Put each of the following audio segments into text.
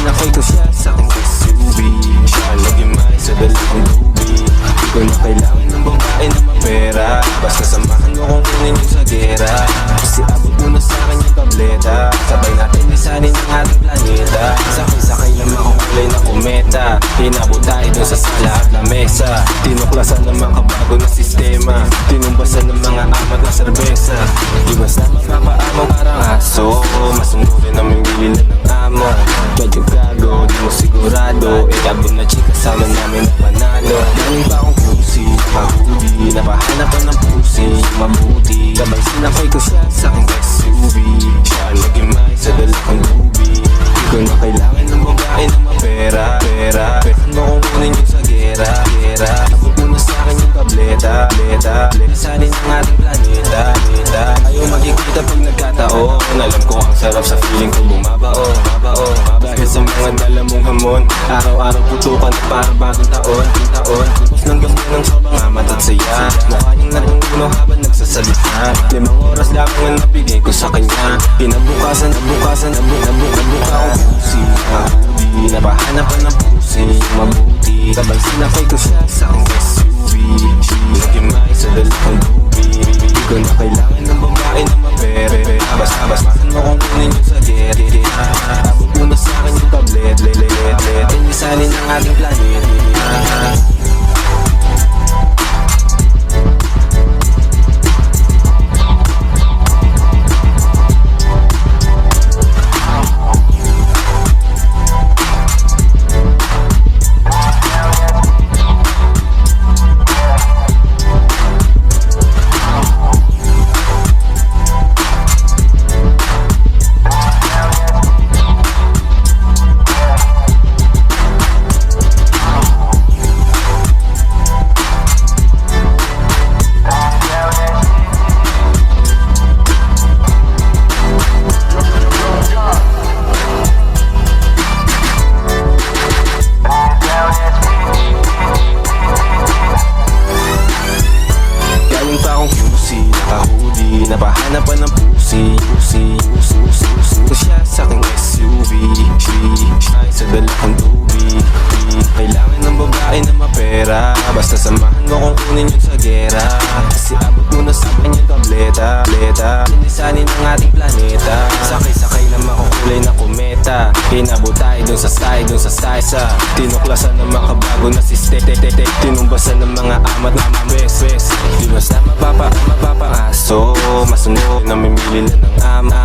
sinakay ko siya sa aking SUV. Siya ang nagimay sa dalawang lubi. Di ko na kailangan ng babae na mapera, basta samahan mo kung kunin yung sa gera. Kasi abot mo na sa akin yung tableta, sabay natin lisanin ang ating planeta. Sakay-sakay lang ako kulay na kometa, hinabot tayo dun sa sala at lamesa. Tinuklasan ng mga bago na sistema, tinumbasan ng mga amat na serbesa. Di basta mapapaamaw parang aso, masunurin na may wilila ng amo. Medyo gago, di mo sigurado, abot na chika sana namin na panalo. Galing pa akong QC, mahuli, napahanapan ng pusi, mabuti. Sabay sinakay ko siya sa aking SUV. Siya ang nagimay sa dalawang lubi. Di ko na kailangan ng babae na mapera, pera. Pekan mo kung kunin yung sa gera, gera. Abot mo na sa akin yung tableta, tableta. Lisanin ang ating planeta, planeta. Ayaw makikita pag nagkataon, alam ko ang sarap sa feeling ko bumabao, mabao. Dahil sa mga dala mong hamon, araw-araw putukan na para bagong taon, taon. Tapos ng gambon ng sobrang amat at saya, mukha niyang natutuno habang nagsasalita. 5 oras lamang ang nabigay ko sa kanya. Kinabukasan, nabukasan, nabuka ako pusi, mahuli. Napahanapan ng pusi, mabuti. Sabay sinakay ko siya sa aking SUV. Nagimay sa dalawang lubi. Di ko na kailangan ng babae na mapere, basta-bastahan mo kung kunin yung sa gere. Abot mo na sa akin yung tablet, let inisalin ang ating planet. Napahanapan ng pusi, ko siya sa aking SUV. Siya sa dalawang lubi. Kailangan ng babae na mapera, basta samahan mo kung kunin yung sa gera. Kasi abot mo na sa akin yung tableta, tableta. Linisanin ang ating planeta. Sakay-sakay lang makukulay na kometa, hinabot tayo dun sa side, dun sa saysa. Tinuklasan ng mga bago na sistema, tinumbasan ng mga amat na mabes. Di basta mapapaaso, masunod na mimili na ng ama.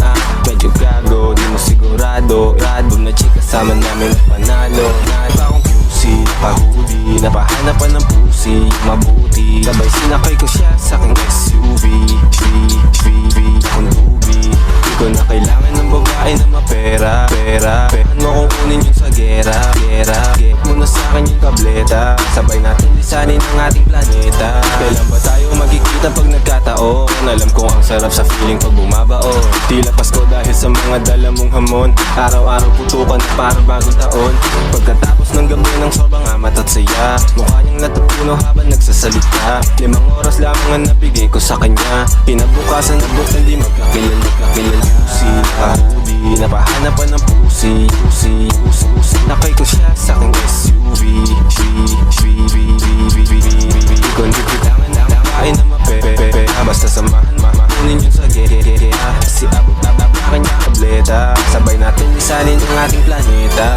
Medyo gago, di mo sigurado, rado na chika sama namin na panalo. Naiba akong QC, pahuli, napahanapan ng pusi, mabuti. Sabay sinakay ko siya sa aking SUV. Akong lubi. Di ko na kailangan ng babae na mapera, pera. Pekan mo kung kunin yung sa gera, gera. Get mo na sa akin yung tableta, sabay natin lisanin ang ating planeta. Kailan ba tayo magkikita pag nagkataon? Alam ko ang sarap sa feeling pag bumabao. Tila Pasko dahil sa mga dala mong hamon, araw-araw putukan na para bagong taon. Pagkatapos ng gabi ng sobrang amat at saya, mukha niyang natutuno habang nagsasalita. 5 oras lamang ang nabigay ko sa kanya. Kinabukasan na buksan di magkakilala. Pusi, mahuli, napahanapan ng pusi. Nakay ko siya sa aking SUV. Di ko na kailangan ng babae na mapere, basta samahan kunin yung sa gere. Kasi abot na kanya tableta, sabay natin lisanin ang ating planeta.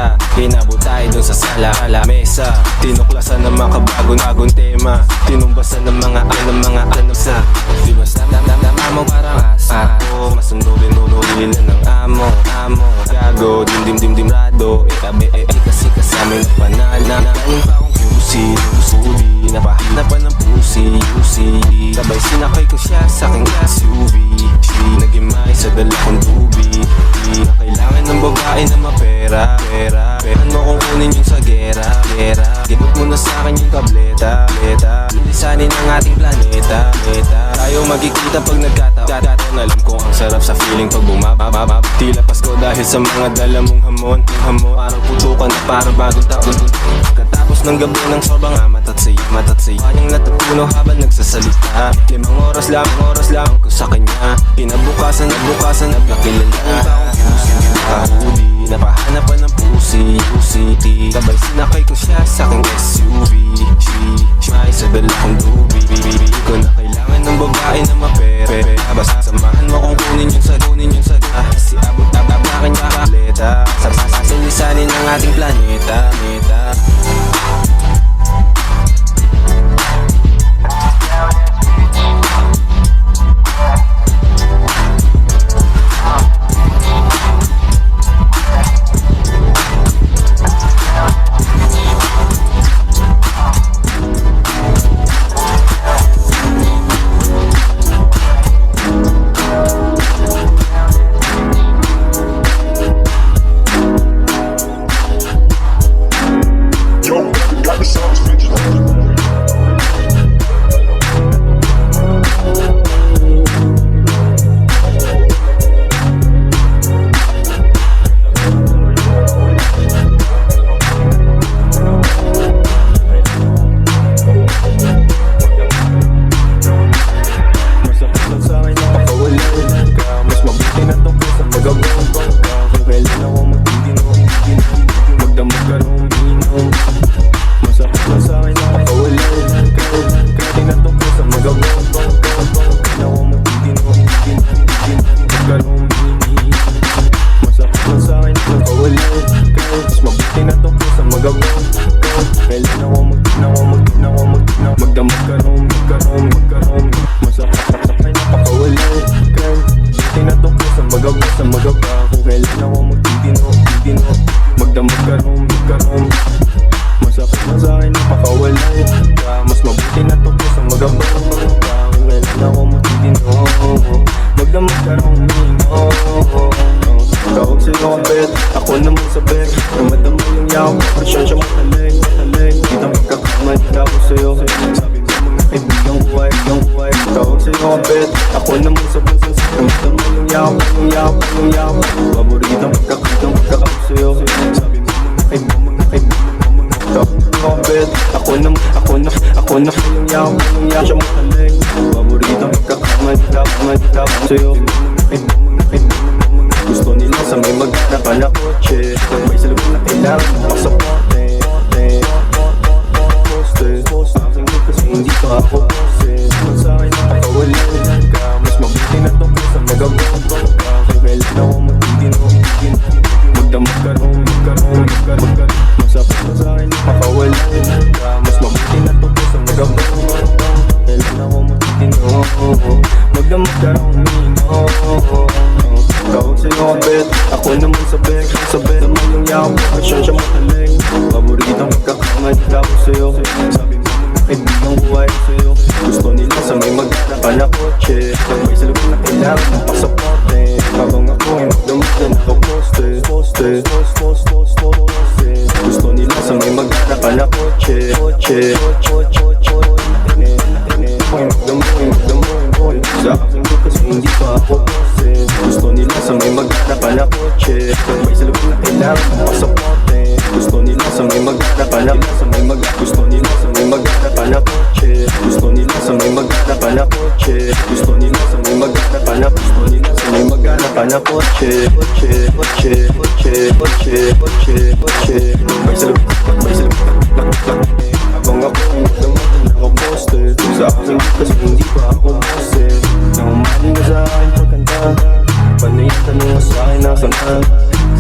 pera. Inabot tayo dun sa sala mesa, tinuklasan ng mga bagong tema, tinumbasan ng mga sa. Di ba mo parang asa ko, masunulin ng amo gago, dim rado, kasi kasama ng panala. Nakain pa akong QC, napahanapan ng pussy, sabay sinakay ko siya sa aking SUV. Nagimay sa dala kong tubi, na kailangan ng babae na mapera. Peran mo kung kunin yung sa gera. Gipot mo na sa akin yung tableta. Lilisanin ang ating planeta. Tayo magkikita pag nagkataon. Alam ko ang sarap sa feeling pag bumababa. Tila Pasko dahil sa mga dala mong hamon. Parang putukan na parang bagong taon. Katapos ng gabi ng sobrang amat at sayo. Kanyang natutuno habang nagsasalita. 5 oras lang ko sa kanya. Kinabukasan nagkakilala. Nakahuli, napahanapan ng pussy, sabay sinakay ko siya sa aking SUV. May sa dala kong dubi, ko na kailangan ng babae na mapere. Basta samahan mo kung kunin yung sa si abot aking kakaleta. Sasalisanin ng ating planeta. Ako naman sa bed, namadama yung yaw, presensya mo talig. Di na magkakamali ako sa'yo. Sabi mo mga kaibigan ko ay tawag sa'yo ang bed. Ako naman sa bed, namadama yung yaw. Paborito magkakam sa'yo. Sabi mo mga kaibigan tawag sa'yo ang bed. Ako na yung yaw, presensya mo talig. Paborito magkakamali sa'yo. Gusto nila sa may magkakapan na kotse, may salubong na kailangan ng pasaporte. Aking good kasi hindi pa ako boses. Kung sa'kin nakakawalan ka, mas mabuti na to kaysa magabang ka. Kung kailan ako matitino, magdamag ka rin. Masakit mo sa'kin nakakawalan ka, mas mabuti na to kaysa magabang ka. Kailan ako matitino, magdamag ka rin. Tawag sa'yo ang bed, ako naman sa bed. Naman yung yaw, presensya mo talig. Paborito magkakamali ako sa'yo. Sabi mo mga kaibigan ko ay sa'yo. Gusto nila sa may magkakapan na kotse, may salubong na kailangan ng pasaporte. Habang ako ay magdamag na nakaposte. Gusto nila sa may magkakapan na kotse. Sa aking good kasi hindi pa ako boses. Gusto nila sa may magkakapan na kotse, may salubong na kailangan ng pasaporte. Gusto nila sa may magkakapan na kotse. Gusto nila sa may magkakapan na kotse. Gusto nila sa may magkakapan na kotse. Gusto nila sa may magkakapan na kotse. May salubong habang ako ay magdamag na nakaposte. Sa aking good kasi hindi pa ako boses. Naumaling na sa akin pagkanta, panay tanong sa akin nasan ka.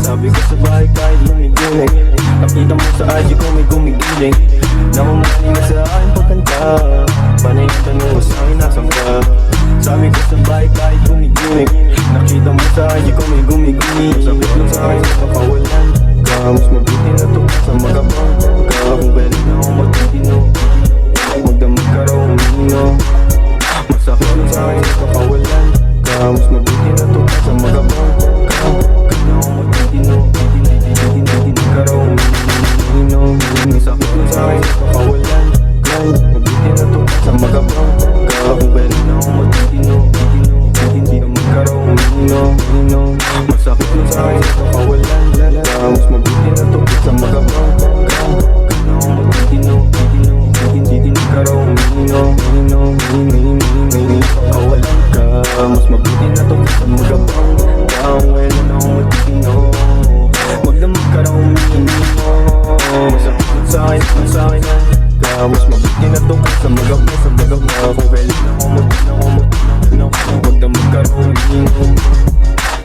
Sabi ko sa bahay kahit lumigin feeling na umaling sa aking pagkanta. Panay ang tanong ko sa akin nasan ka. Sabi ko sa bike kahit gumigimik, nakita mo sa akin di ko may gumigimi. Sabi ko sa akin napapawalan ka, mas mabuti na to sa magabang ka. Kung pwede na ako magtitino, magdamag ka raw umino. Masakit na sa akin napapawalan ka, mas mabuti na to sa magabang ka. Kung na ako magtitino, ka raw umino. Masakit na sa akin napapawalan ka, mabuti na to sa magabang ka. Kung pwede na ako magtitino, magdamag ka raw umino. Masakit na sa akin napapawalan ka, mas mabuti na to sa magabang ka. Kung na ako magtitino, ka raw umino. Papawalan ka, mas mabuti na to sa magabang ka. Wala na ako magtitino, magdamag ka raw umino. Masakit sa akin ka, mas mabuti na to sa magabang ka. Kung wala na ako magdamag ka raw umino.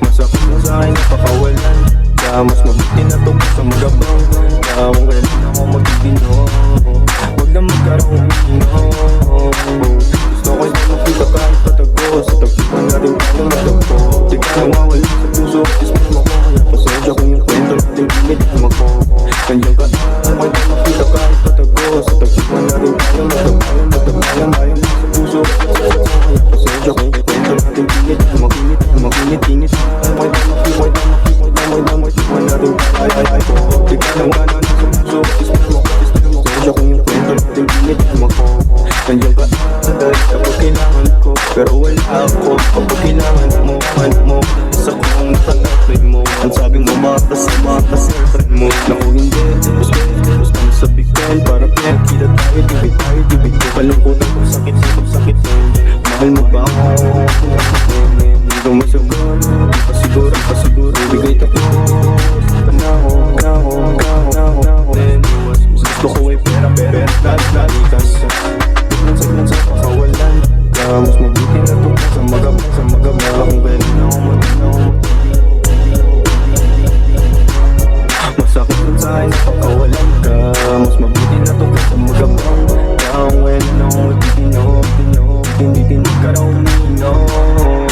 Masakit na sa akin napakawalan ka, mas mabuti na to sa magabang ka. Kung wala na ako magtitino, magdamag ka raw umino. Gusto ko'y di makita kahit patago, sa tagpuan natin tayo madagpo. Di ka nawawala sa puso, ismam ako. Kaya pasensya kung yung kwento natin pinitama ko. Nandiyan ka na, ko'y di makita kahit patago, sa tagpuan natin tayo madagpo. Bayan sa puso, kaya pasensya kung yung kwento natin pinitama ko. Makinit-init, ko'y di makita natin ay ko. Di ka nawawala sa puso, ismam ako. Pasensya kung yung kwento natin pinitama ko. Nandiyan ka kapag kailangan ko, pero wala ako kapag kailangan mo. Sa kung nakatapay mo, ang sabi mo makasama ka sa friend mo. Naku hindi, gusto mo sabihin para pinakita tayo, tibig ko. Kalungkutan ko, sakit mahal mo ba ako? Hindi ko masagot, pasiguro bigay tapos Panahon gusto ko ay pera lalikan sa pakawalan ka, mas mabuti na to sa magabang kung pwede na ako masakit na sa akin pakawalan ka, mas mabuti na to sa magabang ka. Kung pwede na ako magtitino, ka raw umino.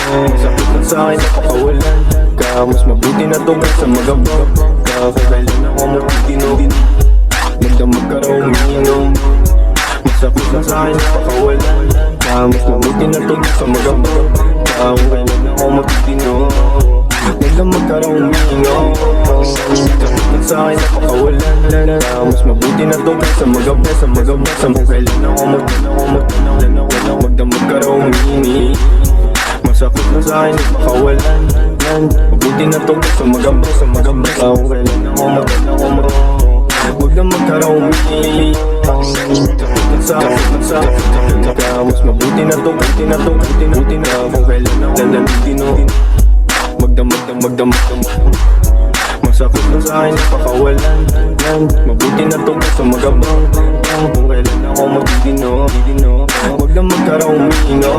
Masakit na sa akin pakawalan ka, mas mabuti na to sa magabang ka. Kung kailan ako magtitino, magdamag ka raw umino. Masakit na sa akin napakawalan ka, mas mabuti na to sa magabang ka. Kung kailan ako magtitino, magdamag ka raw umino. Masakit na sa akin napakawalan ka, mas mabuti na to sa magabang kung kailan ako magdamag ka raw umino. Masakit na sa akin napakawalan, mabuti na to sa magabang ka. Kung kailan ako magdamag ka raw umino. Mas mabuti na to kung kailan ako magtitino, magdamag. Masakit na sa akin napakawalan, mabuti na to sa magabang kung kailan ako magtitino, magdamag ka raw umino.